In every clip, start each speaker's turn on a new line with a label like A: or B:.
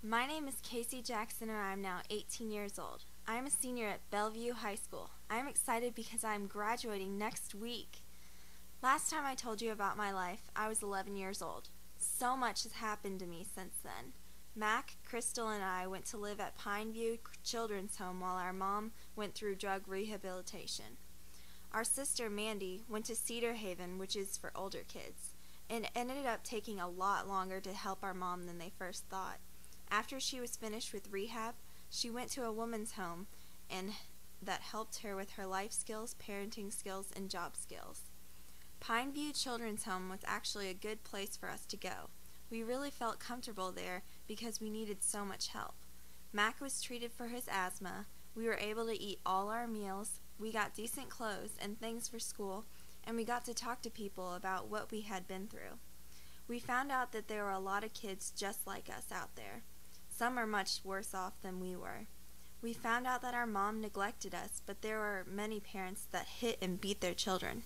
A: My name is Casey Jackson and I am now 18 years old. I am a senior at Bellevue High School. I am excited because I am graduating next week. Last time I told you about my life, I was 11 years old. So much has happened to me since then. Mac, Crystal, and I went to live at Pineview Children's Home while our mom went through drug rehabilitation. Our sister Mandy went to Cedar Haven, which is for older kids, and it ended up taking a lot longer to help our mom than they first thought. After she was finished with rehab, she went to a woman's home and that helped her with her life skills, parenting skills, and job skills. Pineview Children's Home was actually a good place for us to go. We really felt comfortable there because we needed so much help. Mac was treated for his asthma, we were able to eat all our meals, we got decent clothes and things for school, and we got to talk to people about what we had been through. We found out that there were a lot of kids just like us out there. Some are much worse off than we were. We found out that our mom neglected us, but there were many parents that hit and beat their children.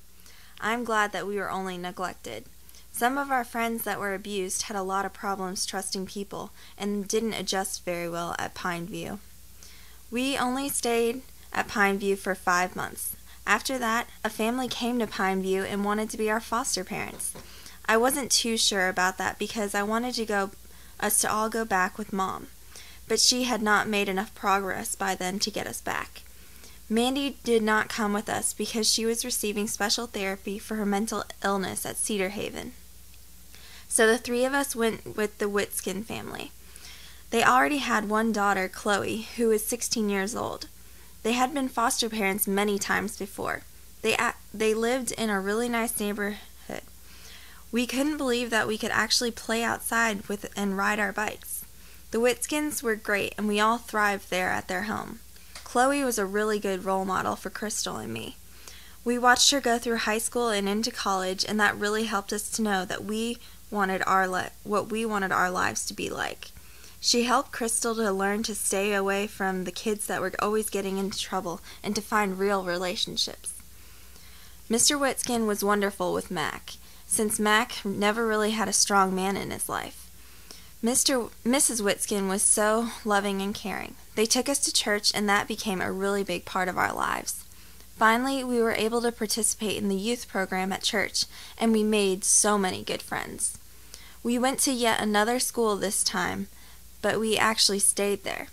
A: I'm glad that we were only neglected. Some of our friends that were abused had a lot of problems trusting people and didn't adjust very well at Pineview. We only stayed at Pineview for 5 months. After that, a family came to Pineview and wanted to be our foster parents. I wasn't too sure about that because I wanted us to all go back with Mom, but she had not made enough progress by then to get us back. Mandy did not come with us because she was receiving special therapy for her mental illness at Cedar Haven. So the three of us went with the Whitskin family. They already had one daughter, Chloe, who was 16 years old. They had been foster parents many times before. They lived in a really nice neighborhood. We couldn't believe that we could actually play outside and ride our bikes. The Whitskins were great, and we all thrived there at their home. Chloe was a really good role model for Crystal and me. We watched her go through high school and into college, and that really helped us to know that what we wanted our lives to be like. She helped Crystal to learn to stay away from the kids that were always getting into trouble and to find real relationships. Mr. Whitskin was wonderful with Mac, since Mac never really had a strong man in his life. Mrs. Whitskin was so loving and caring. They took us to church, and that became a really big part of our lives. Finally, we were able to participate in the youth program at church, and we made so many good friends. We went to yet another school this time, but we actually stayed there.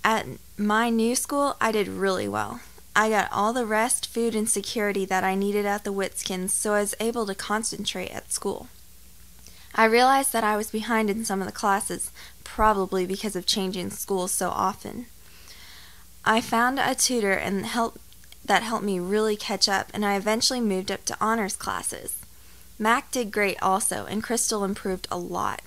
A: At my new school, I did really well. I got all the rest, food, and security that I needed at the Whitskins, so I was able to concentrate at school. I realized that I was behind in some of the classes, probably because of changing schools so often. I found a tutor that helped me really catch up, and I eventually moved up to honors classes. Mac did great also, and Crystal improved a lot.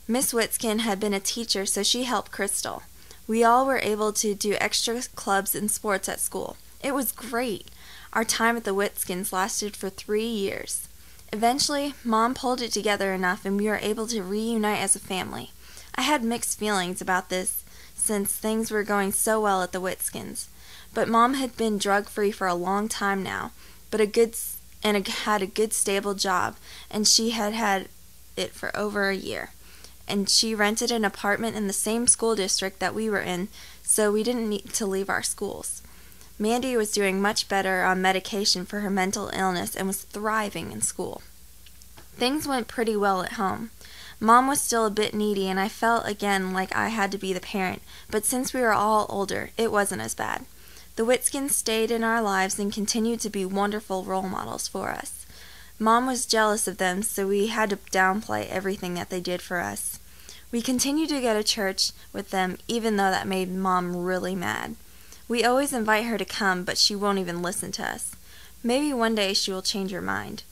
A: Miss Whitskin had been a teacher, so she helped Crystal. We all were able to do extra clubs and sports at school. It was great. Our time at the Whitskins lasted for 3 years. Eventually, Mom pulled it together enough and we were able to reunite as a family. I had mixed feelings about this since things were going so well at the Whitskins. But Mom had been drug-free for a long time now, but had a good stable job, and she had it for over a year. And she rented an apartment in the same school district that we were in, so we didn't need to leave our schools. Mandy was doing much better on medication for her mental illness and was thriving in school. Things went pretty well at home. Mom was still a bit needy, and I felt again like I had to be the parent, but since we were all older, it wasn't as bad. The Whitskins stayed in our lives and continued to be wonderful role models for us. Mom was jealous of them, so we had to downplay everything that they did for us. We continued to go to church with them, even though that made Mom really mad. We always invite her to come, but she won't even listen to us. Maybe one day she will change her mind.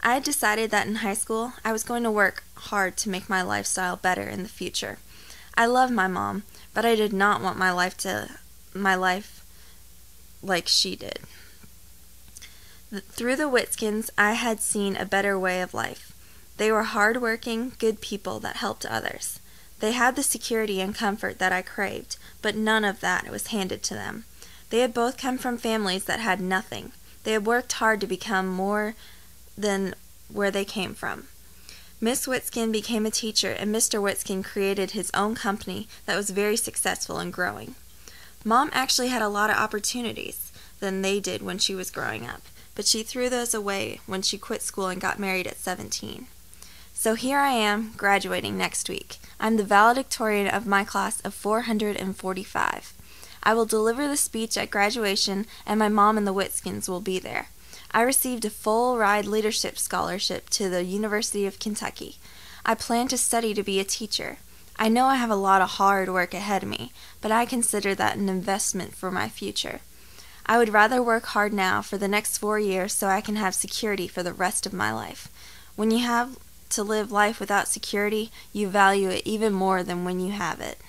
A: I had decided that in high school, I was going to work hard to make my lifestyle better in the future. I love my mom, but I did not want my life like she did. Through the Whitskins, I had seen a better way of life. They were hard-working, good people that helped others. They had the security and comfort that I craved, but none of that was handed to them. They had both come from families that had nothing. They had worked hard to become more than where they came from. Miss Witskin became a teacher, and Mr. Witskin created his own company that was very successful and growing. Mom actually had a lot of opportunities than they did when she was growing up, but she threw those away when she quit school and got married at 17. So here I am, graduating next week. I'm the valedictorian of my class of 445. I will deliver the speech at graduation, and my mom and the Witskins will be there. I received a full-ride leadership scholarship to the University of Kentucky. I plan to study to be a teacher. I know I have a lot of hard work ahead of me, but I consider that an investment for my future. I would rather work hard now for the next 4 years so I can have security for the rest of my life. When you have to live life without security, you value it even more than when you have it.